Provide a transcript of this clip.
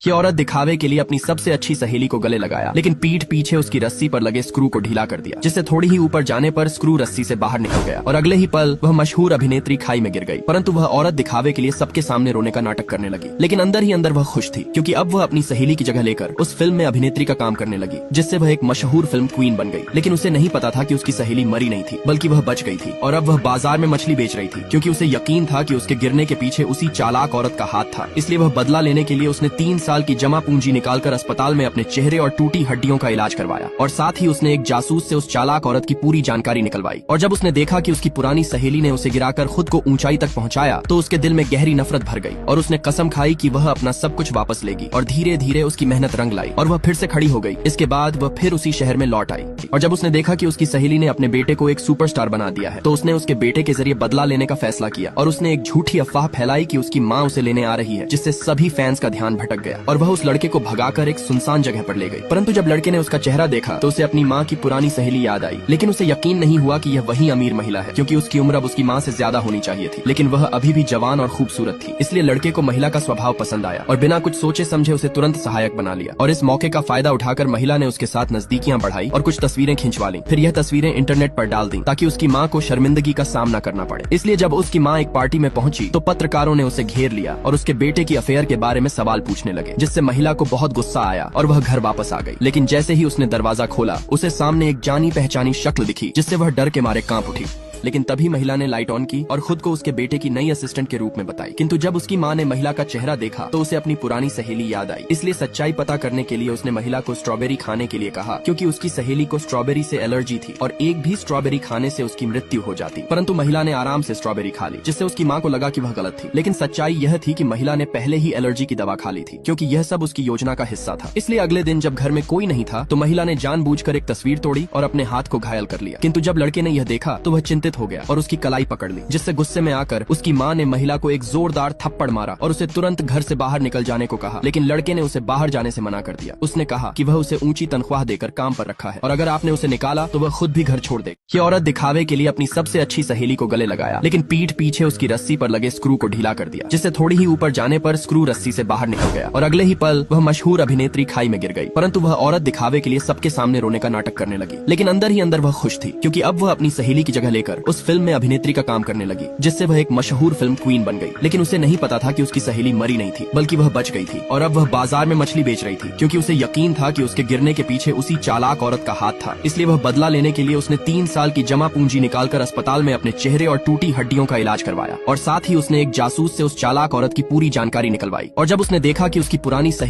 ये औरत दिखावे के लिए अपनी सबसे अच्छी सहेली को गले लगाया, लेकिन पीठ पीछे उसकी रस्सी पर लगे स्क्रू को ढीला कर दिया, जिससे थोड़ी ही ऊपर जाने पर स्क्रू रस्सी से बाहर निकल गया और अगले ही पल वह मशहूर अभिनेत्री खाई में गिर गई। परंतु वह औरत दिखावे के लिए सबके सामने रोने का नाटक करने लगी, लेकिन अंदर ही अंदर वह खुश थी, क्योंकि अब वह अपनी सहेली की जगह लेकर उस फिल्म में अभिनेत्री का काम करने लगी, जिससे वह एक मशहूर फिल्म क्वीन बन गई। लेकिन उसे नहीं पता था कि उसकी सहेली मरी नहीं थी, बल्कि वह बच गई थी और अब वह बाजार में मछली बेच रही थी, क्योंकि उसे यकीन था कि उसके गिरने के पीछे उसी चालाक औरत का हाथ था। इसलिए वह बदला लेने के लिए उसने 3 साल की जमा पूंजी निकालकर अस्पताल में अपने चेहरे और टूटी हड्डियों का इलाज करवाया, और साथ ही उसने एक जासूस से उस चालाक औरत की पूरी जानकारी निकलवाई। और जब उसने देखा कि उसकी पुरानी सहेली ने उसे गिराकर खुद को ऊंचाई तक पहुंचाया, तो उसके दिल में गहरी नफरत भर गई और उसने कसम खाई कि वह अपना सब कुछ वापस लेगी। और धीरे धीरे उसकी मेहनत रंग लाई और वह फिर से खड़ी हो गई। इसके बाद वह फिर उसी शहर में लौट आई, और जब उसने देखा कि उसकी सहेली ने अपने बेटे को एक सुपरस्टार बना दिया है, तो उसने उसके बेटे के जरिए बदला लेने का फैसला किया और उसने एक झूठी अफवाह फैलाई कि उसकी माँ उसे लेने आ रही है, जिससे सभी फैंस का ध्यान भटक गया और वह उस लड़के को भगाकर एक सुनसान जगह पर ले गई। परंतु जब लड़के ने उसका चेहरा देखा तो उसे अपनी माँ की पुरानी सहेली याद आई, लेकिन उसे यकीन नहीं हुआ कि यह वही अमीर महिला है, क्योंकि उसकी उम्र अब उसकी माँ से ज्यादा होनी चाहिए थी, लेकिन वह अभी भी जवान और खूबसूरत थी। इसलिए लड़के को महिला का स्वभाव पसंद आया और बिना कुछ सोचे समझे उसे तुरंत सहायक बना लिया। और इस मौके का फायदा उठाकर महिला ने उसके साथ नजदीकियां बढ़ाई और कुछ तस्वीरें खिंचवा ली। फिर यह तस्वीरें इंटरनेट पर डाल दी ताकि उसकी माँ को शर्मिंदगी का सामना करना पड़े। इसलिए जब उसकी माँ एक पार्टी में पहुंची तो पत्रकारों ने उसे घेर लिया और उसके बेटे की अफेयर के बारे में सवाल पूछने लगे, जिससे महिला को बहुत गुस्सा आया और वह घर वापस आ गई। लेकिन जैसे ही उसने दरवाजा खोला, उसे सामने एक जानी पहचानी शक्ल दिखी, जिससे वह डर के मारे कांप उठी। लेकिन तभी महिला ने लाइट ऑन की और खुद को उसके बेटे की नई असिस्टेंट के रूप में बताई। किंतु जब उसकी माँ ने महिला का चेहरा देखा तो उसे अपनी पुरानी सहेली याद आई। इसलिए सच्चाई पता करने के लिए उसने महिला को स्ट्रॉबेरी खाने के लिए कहा, क्योंकि उसकी सहेली को स्ट्रॉबेरी से एलर्जी थी और एक भी स्ट्रॉबेरी खाने से उसकी मृत्यु हो जाती। परंतु महिला ने आराम से स्ट्रॉबेरी खा ली, जिससे उसकी माँ को लगा कि वह गलत थी। लेकिन सच्चाई यह थी कि महिला ने पहले ही एलर्जी की दवा खा ली थी, क्योंकि यह सब उसकी योजना का हिस्सा था। इसलिए अगले दिन जब घर में कोई नहीं था तो महिला ने जानबूझकर एक तस्वीर तोड़ी और अपने हाथ को घायल कर लिया। किंतु जब लड़के ने यह देखा तो वह चिंतित हो गया और उसकी कलाई पकड़ ली, जिससे गुस्से में आकर उसकी माँ ने महिला को एक जोरदार थप्पड़ मारा और उसे तुरंत घर से बाहर निकल जाने को कहा। लेकिन लड़के ने उसे बाहर जाने से मना कर दिया। उसने कहा कि वह उसे ऊंची तनख्वाह देकर काम पर रखा है और अगर आपने उसे निकाला तो वह खुद भी घर छोड़ दे। ये औरत दिखावे के लिए अपनी सबसे अच्छी सहेली को गले लगाया, लेकिन पीठ पीछे उसकी रस्सी पर लगे स्क्रू को ढीला कर दिया, जिससे थोड़ी ही ऊपर जाने पर स्क्रू रस्सी से बाहर निकल गया और अगले ही पल वह मशहूर अभिनेत्री खाई में गिर गई। परंतु वह औरत दिखावे के लिए सबके सामने रोने का नाटक करने लगी, लेकिन अंदर ही अंदर वह खुश थी, क्योंकि अब वह अपनी सहेली की जगह लेकर उस फिल्म में अभिनेत्री का काम करने लगी, जिससे वह एक मशहूर फिल्म क्वीन बन गई। लेकिन उसे नहीं पता था कि उसकी सहेली मरी नहीं थी, बल्कि वह बच गई थी और अब वह बाजार में मछली बेच रही थी, क्योंकि उसे यकीन था कि उसके गिरने के पीछे उसी चालाक औरत का हाथ था। इसलिए वह बदला लेने के लिए उसने 3 साल की जमा पूंजी निकालकर अस्पताल में अपने चेहरे और टूटी हड्डियों का इलाज करवाया, और साथ ही उसने एक जासूस से उस चालाक औरत की पूरी जानकारी निकलवाई। और जब उसने देखा कि उसकी पुरानी सहेली